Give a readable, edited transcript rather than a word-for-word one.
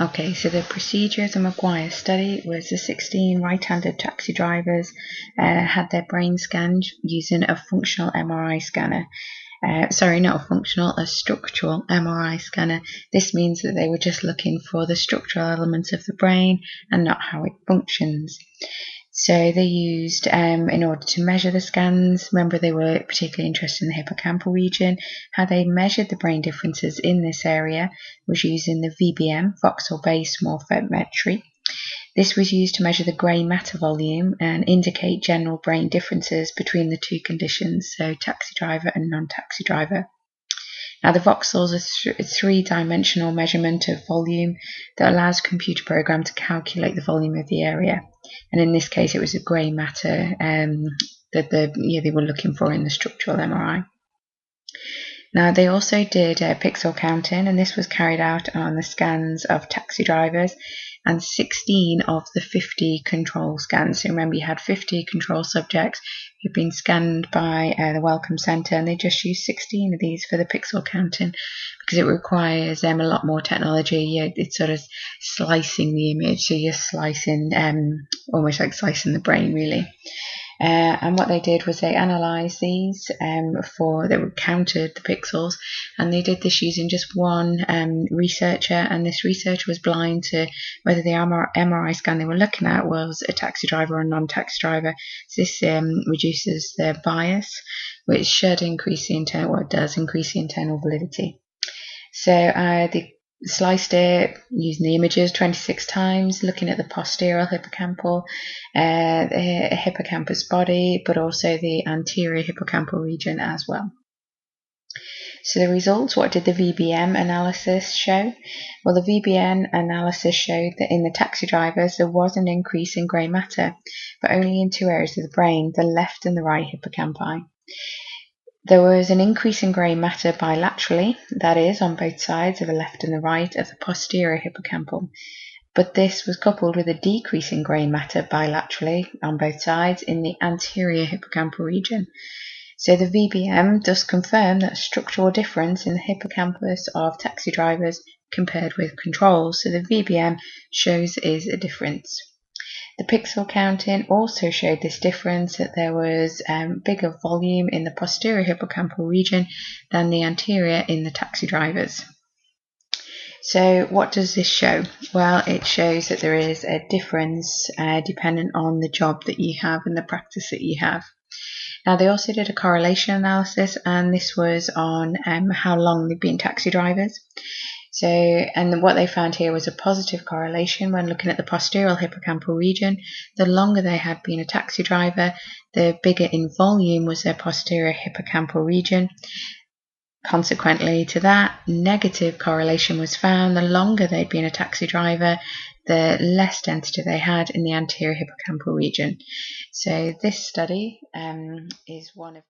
Okay, so the procedure of the Maguire study was the 16 right-handed taxi drivers had their brain scanned using a functional MRI scanner. Sorry, not a functional, a structural MRI scanner. This means that they were just looking for the structural elements of the brain and not how it functions. So they used, in order to measure the scans, remember they were particularly interested in the hippocampal region. How they measured the brain differences in this area was using the VBM, voxel-based morphometry. This was used to measure the grey matter volume and indicate general brain differences between the two conditions, so taxi driver and non-taxi driver. Now, the voxels are a three-dimensional measurement of volume that allows a computer program to calculate the volume of the area. And in this case, it was a grey matter that they were looking for in the structural MRI. Now, they also did pixel counting, and this was carried out on the scans of taxi drivers and 16 of the 50 control scans. So remember, you had 50 control subjects who'd been scanned by the Welcome Centre, and they just used 16 of these for the pixel counting because it requires a lot more technology. It's sort of slicing the image, so you're slicing, almost like slicing the brain, really. And what they did was they analysed these they counted the pixels, and they did this using just one researcher, and this researcher was blind to whether the MRI scan they were looking at was a taxi driver or a non-taxi driver. So this reduces their bias, which should increase the internal validity. So they sliced it using the images 26 times, looking at the posterior hippocampal, the hippocampus body, but also the anterior hippocampal region as well. So the results, what did the VBM analysis show? Well, the VBM analysis showed that in the taxi drivers there was an increase in grey matter, but only in two areas of the brain, the left and the right hippocampi. There was an increase in grey matter bilaterally, that is, on both sides of the left and the right of the posterior hippocampal. But this was coupled with a decrease in grey matter bilaterally on both sides in the anterior hippocampal region. So the VBM does confirm that structural difference in the hippocampus of taxi drivers compared with controls. So the VBM shows is a difference. The pixel counting also showed this difference, that there was bigger volume in the posterior hippocampal region than the anterior in the taxi drivers. So what does this show? Well, it shows that there is a difference dependent on the job that you have and the practice that you have. Now, they also did a correlation analysis, and this was on how long they've been taxi drivers. So, and what they found here was a positive correlation when looking at the posterior hippocampal region. The longer they had been a taxi driver, the bigger in volume was their posterior hippocampal region. Consequently to that, negative correlation was found. The longer they'd been a taxi driver, the less density they had in the anterior hippocampal region. So this study is one of